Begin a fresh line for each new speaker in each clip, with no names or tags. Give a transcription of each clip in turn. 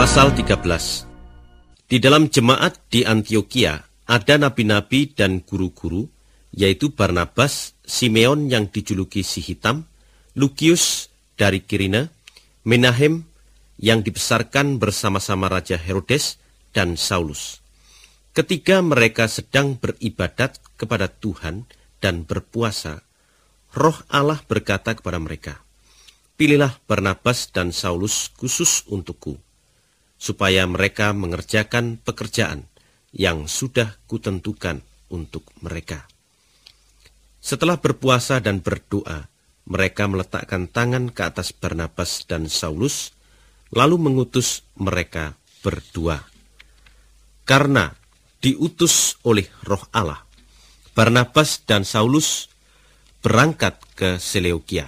Pasal 13. Di dalam jemaat di Antiokhia ada nabi-nabi dan guru-guru, yaitu Barnabas, Simeon yang dijuluki si hitam, Lukius dari Kirene, Menahem yang dibesarkan bersama-sama Raja Herodes, dan Saulus. Ketika mereka sedang beribadat kepada Tuhan dan berpuasa, Roh Allah berkata kepada mereka, "Pilihlah Barnabas dan Saulus khusus untukku, supaya mereka mengerjakan pekerjaan yang sudah kutentukan untuk mereka." Setelah berpuasa dan berdoa, mereka meletakkan tangan ke atas Barnabas dan Saulus, lalu mengutus mereka berdua. Karena diutus oleh Roh Allah, Barnabas dan Saulus berangkat ke Seleukia.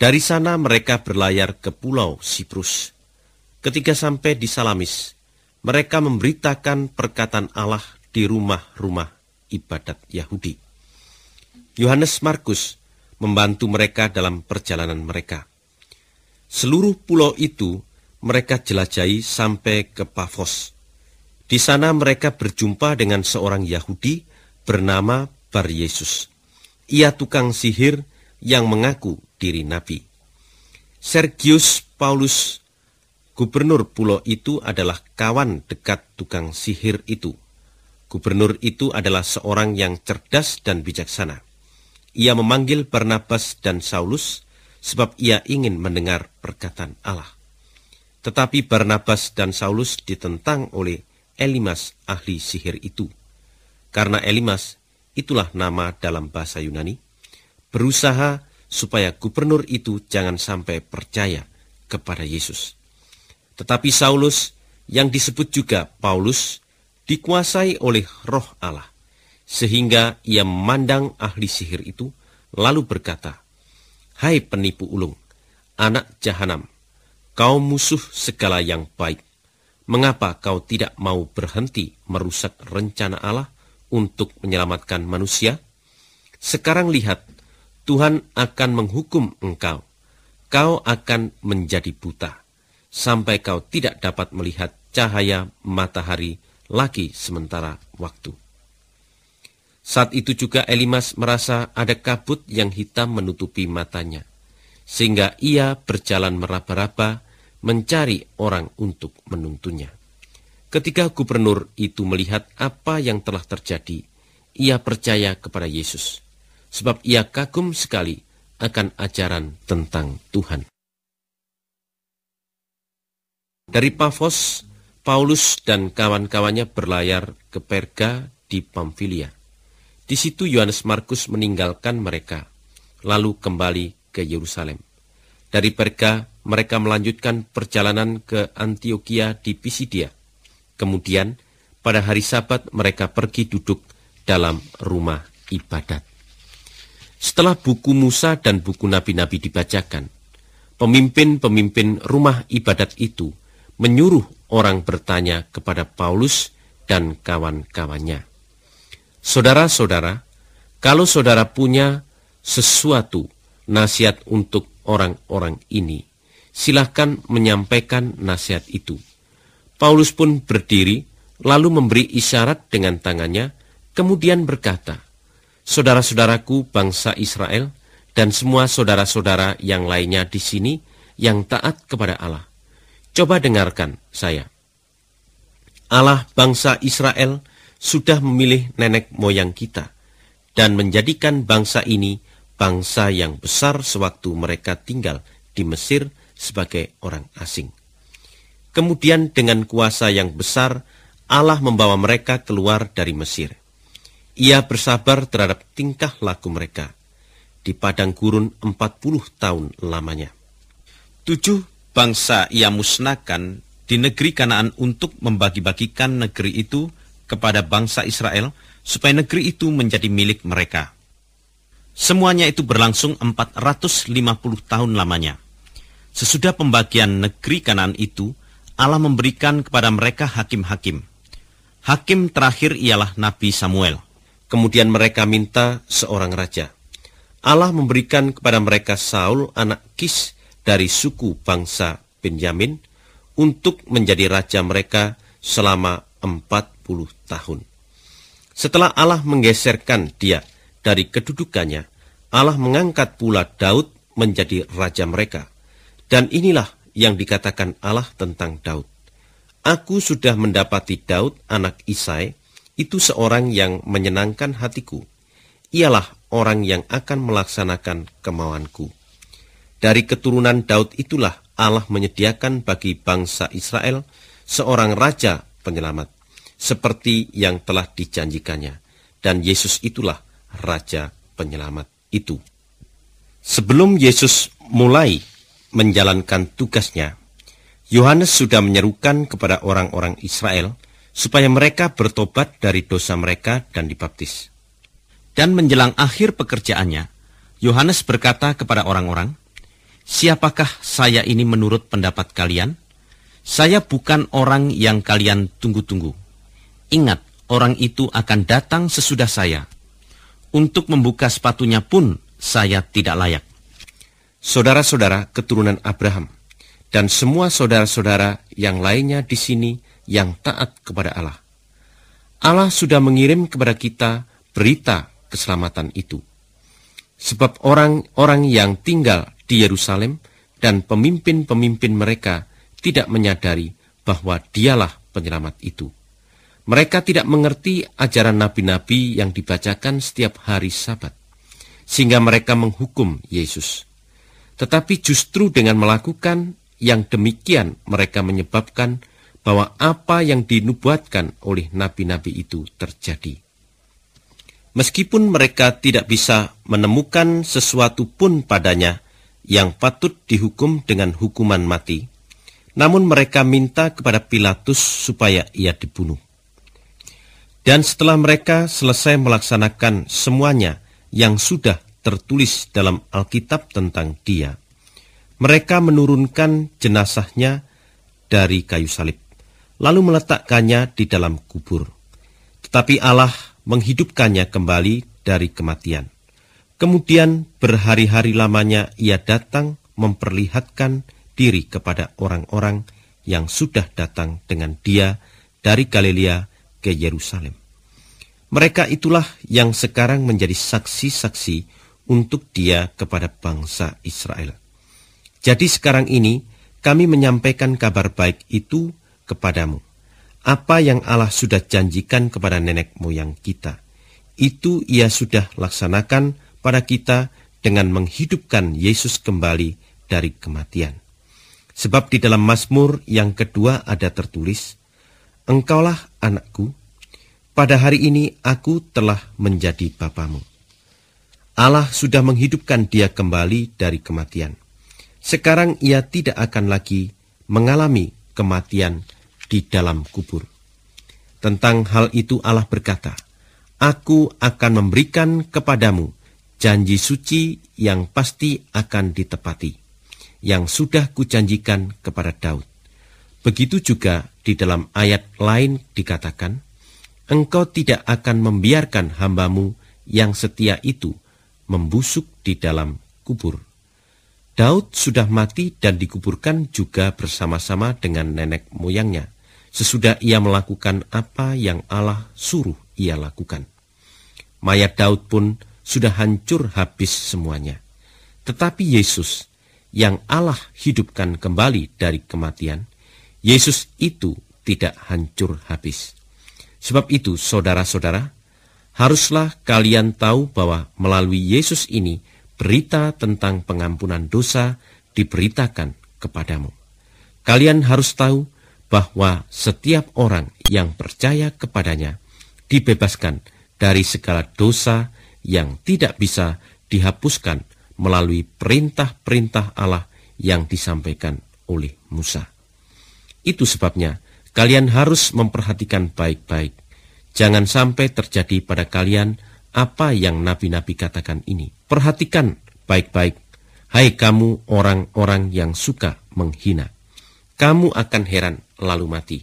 Dari sana mereka berlayar ke pulau Siprus. Ketika sampai di Salamis, mereka memberitakan perkataan Allah di rumah-rumah ibadat Yahudi. Yohanes Markus membantu mereka dalam perjalanan mereka. Seluruh pulau itu mereka jelajahi sampai ke Pafos. Di sana mereka berjumpa dengan seorang Yahudi bernama Bar-Yesus. Ia tukang sihir yang mengaku diri nabi. Sergius Paulus, gubernur pulau itu, adalah kawan dekat tukang sihir itu. Gubernur itu adalah seorang yang cerdas dan bijaksana. Ia memanggil Barnabas dan Saulus sebab ia ingin mendengar perkataan Allah. Tetapi Barnabas dan Saulus ditentang oleh Elimas, ahli sihir itu. Karena Elimas, itulah nama dalam bahasa Yunani, berusaha supaya gubernur itu jangan sampai percaya kepada Yesus. Tetapi Saulus, yang disebut juga Paulus, dikuasai oleh Roh Allah, sehingga ia memandang ahli sihir itu, lalu berkata, "Hai penipu ulung, anak jahanam, kau musuh segala yang baik. Mengapa kau tidak mau berhenti merusak rencana Allah untuk menyelamatkan manusia? Sekarang lihat, Tuhan akan menghukum engkau. Kau akan menjadi buta, sampai kau tidak dapat melihat cahaya matahari lagi sementara waktu." Saat itu juga Elimas merasa ada kabut yang hitam menutupi matanya, sehingga ia berjalan meraba-raba mencari orang untuk menuntunnya. Ketika gubernur itu melihat apa yang telah terjadi, ia percaya kepada Yesus, sebab ia kagum sekali akan ajaran tentang Tuhan. Dari Pafos, Paulus dan kawan-kawannya berlayar ke Perga di Pamfilia. Di situ Yohanes Markus meninggalkan mereka, lalu kembali ke Yerusalem. Dari Perga, mereka melanjutkan perjalanan ke Antiokhia di Pisidia. Kemudian, pada hari Sabat mereka pergi duduk dalam rumah ibadat. Setelah buku Musa dan buku nabi-nabi dibacakan, pemimpin-pemimpin rumah ibadat itu menyuruh orang bertanya kepada Paulus dan kawan-kawannya, "Saudara-saudara, kalau saudara punya sesuatu nasihat untuk orang-orang ini, silakan menyampaikan nasihat itu." Paulus pun berdiri, lalu memberi isyarat dengan tangannya, kemudian berkata, "Saudara-saudaraku bangsa Israel dan semua saudara-saudara yang lainnya di sini yang taat kepada Allah, coba dengarkan saya. Allah bangsa Israel sudah memilih nenek moyang kita dan menjadikan bangsa ini bangsa yang besar sewaktu mereka tinggal di Mesir sebagai orang asing. Kemudian dengan kuasa yang besar, Allah membawa mereka keluar dari Mesir. Ia bersabar terhadap tingkah laku mereka. Di padang gurun 40 tahun lamanya. 7 bangsa ia musnahkan di negeri Kanaan untuk membagi-bagikan negeri itu kepada bangsa Israel, supaya negeri itu menjadi milik mereka. Semuanya itu berlangsung 450 tahun lamanya. Sesudah pembagian negeri Kanaan itu, Allah memberikan kepada mereka hakim-hakim. Hakim terakhir ialah Nabi Samuel. Kemudian mereka minta seorang raja. Allah memberikan kepada mereka Saul anak Kis dari suku bangsa Benyamin untuk menjadi raja mereka selama 40 tahun. Setelah Allah menggeserkan dia dari kedudukannya, Allah mengangkat pula Daud menjadi raja mereka. Dan inilah yang dikatakan Allah tentang Daud. Aku sudah mendapati Daud, anak Isai, itu seorang yang menyenangkan hatiku. Ialah orang yang akan melaksanakan kemauanku. Dari keturunan Daud itulah Allah menyediakan bagi bangsa Israel seorang raja penyelamat, seperti yang telah dijanjikannya. Dan Yesus itulah raja penyelamat itu. Sebelum Yesus mulai menjalankan tugasnya, Yohanes sudah menyerukan kepada orang-orang Israel supaya mereka bertobat dari dosa mereka dan dibaptis. Dan menjelang akhir pekerjaannya, Yohanes berkata kepada orang-orang, "Siapakah saya ini menurut pendapat kalian? Saya bukan orang yang kalian tunggu-tunggu. Ingat, orang itu akan datang sesudah saya. Untuk membuka sepatunya pun saya tidak layak." Saudara-saudara keturunan Abraham, dan semua saudara-saudara yang lainnya di sini yang taat kepada Allah. Allah sudah mengirim kepada kita berita keselamatan itu. Sebab orang-orang yang tinggal di Yerusalem dan pemimpin-pemimpin mereka tidak menyadari bahwa dialah penyelamat itu. Mereka tidak mengerti ajaran nabi-nabi yang dibacakan setiap hari Sabat, sehingga mereka menghukum Yesus. Tetapi justru dengan melakukan yang demikian mereka menyebabkan bahwa apa yang dinubuatkan oleh nabi-nabi itu terjadi. Meskipun mereka tidak bisa menemukan sesuatu pun padanya yang patut dihukum dengan hukuman mati, namun mereka minta kepada Pilatus supaya ia dibunuh. Dan setelah mereka selesai melaksanakan semuanya yang sudah tertulis dalam Alkitab tentang dia, mereka menurunkan jenazahnya dari kayu salib, lalu meletakkannya di dalam kubur. Tetapi Allah menghidupkannya kembali dari kematian. Kemudian berhari-hari lamanya ia datang memperlihatkan diri kepada orang-orang yang sudah datang dengan dia dari Galilea ke Yerusalem. Mereka itulah yang sekarang menjadi saksi-saksi untuk dia kepada bangsa Israel. Jadi sekarang ini kami menyampaikan kabar baik itu kepadamu. Apa yang Allah sudah janjikan kepada nenek moyang kita, itu ia sudah laksanakan pada kita dengan menghidupkan Yesus kembali dari kematian. Sebab di dalam Mazmur yang kedua ada tertulis, "Engkaulah anakku, pada hari ini aku telah menjadi bapamu." Allah sudah menghidupkan dia kembali dari kematian. Sekarang ia tidak akan lagi mengalami kematian di dalam kubur. Tentang hal itu Allah berkata, "Aku akan memberikan kepadamu janji suci yang pasti akan ditepati, yang sudah kujanjikan kepada Daud." Begitu juga di dalam ayat lain dikatakan, "Engkau tidak akan membiarkan hambamu yang setia itu membusuk di dalam kubur." Daud sudah mati dan dikuburkan juga bersama-sama dengan nenek moyangnya, sesudah ia melakukan apa yang Allah suruh ia lakukan. Mayat Daud pun sudah hancur habis semuanya. Tetapi Yesus, yang Allah hidupkan kembali dari kematian, Yesus itu tidak hancur habis. Sebab itu, saudara-saudara, haruslah kalian tahu bahwa melalui Yesus ini, berita tentang pengampunan dosa diberitakan kepadamu. Kalian harus tahu bahwa setiap orang yang percaya kepadanya dibebaskan dari segala dosa yang tidak bisa dihapuskan melalui perintah-perintah Allah yang disampaikan oleh Musa. Itu sebabnya kalian harus memperhatikan baik-baik. Jangan sampai terjadi pada kalian apa yang nabi-nabi katakan ini. Perhatikan baik-baik, hai kamu orang-orang yang suka menghina. Kamu akan heran lalu mati.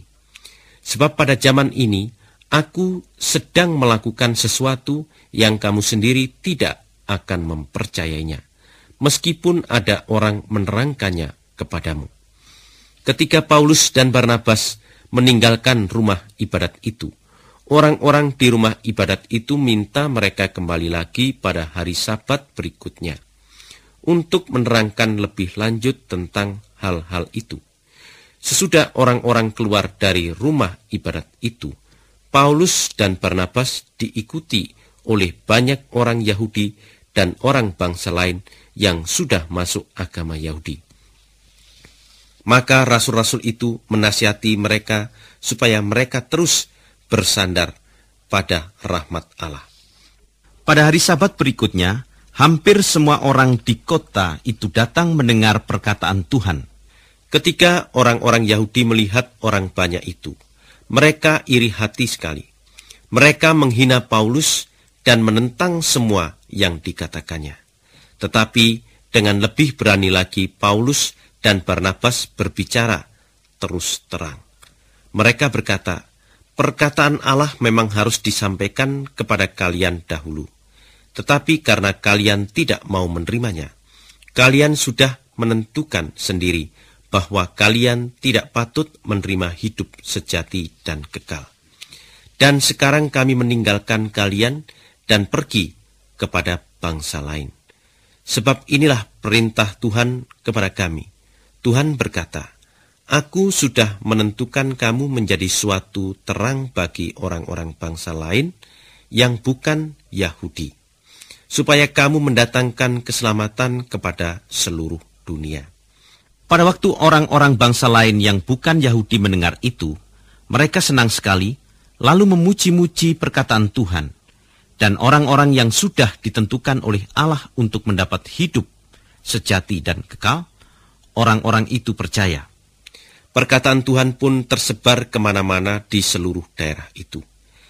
Sebab pada zaman ini, aku sedang melakukan sesuatu yang kamu sendiri tidak akan mempercayainya, meskipun ada orang menerangkannya kepadamu. Ketika Paulus dan Barnabas meninggalkan rumah ibadat itu, orang-orang di rumah ibadat itu minta mereka kembali lagi pada hari Sabat berikutnya untuk menerangkan lebih lanjut tentang hal-hal itu. Sesudah orang-orang keluar dari rumah ibadat itu, Paulus dan Barnabas diikuti oleh banyak orang Yahudi dan orang bangsa lain yang sudah masuk agama Yahudi. Maka rasul-rasul itu menasihati mereka supaya mereka terus bersandar pada rahmat Allah.
Pada hari Sabat berikutnya, hampir semua orang di kota itu datang mendengar perkataan Tuhan.
Ketika orang-orang Yahudi melihat orang banyak itu, mereka iri hati sekali. Mereka menghina Paulus dan menentang semua yang dikatakannya. Tetapi dengan lebih berani lagi Paulus dan Barnabas berbicara terus terang. Mereka berkata, perkataan Allah memang harus disampaikan kepada kalian dahulu. Tetapi karena kalian tidak mau menerimanya, kalian sudah menentukan sendiri bahwa kalian tidak patut menerima hidup sejati dan kekal. Dan sekarang kami meninggalkan kalian dan pergi kepada bangsa lain. Sebab inilah perintah Tuhan kepada kami. Tuhan berkata, Aku sudah menentukan kamu menjadi suatu terang bagi orang-orang bangsa lain yang bukan Yahudi, supaya kamu mendatangkan keselamatan kepada seluruh dunia.
Pada waktu orang-orang bangsa lain yang bukan Yahudi mendengar itu, mereka senang sekali, lalu memuji-muji perkataan Tuhan. Dan orang-orang yang sudah ditentukan oleh Allah untuk mendapat hidup sejati dan kekal, orang-orang itu percaya.
Perkataan Tuhan pun tersebar kemana-mana di seluruh daerah itu.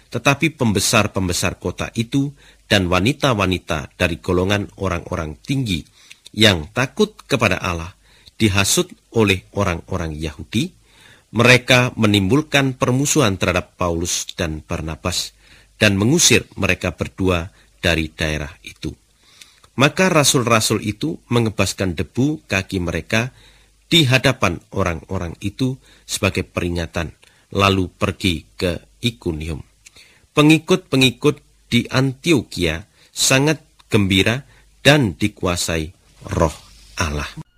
Tetapi pembesar-pembesar kota itu dan wanita-wanita dari golongan orang-orang tinggi yang takut kepada Allah dihasut oleh orang-orang Yahudi, mereka menimbulkan permusuhan terhadap Paulus dan Barnabas dan mengusir mereka berdua dari daerah itu. Maka rasul-rasul itu mengebaskan debu kaki mereka di hadapan orang-orang itu sebagai peringatan, lalu pergi ke Ikonium. Pengikut-pengikut di Antioquia sangat gembira dan dikuasai Roh Allah.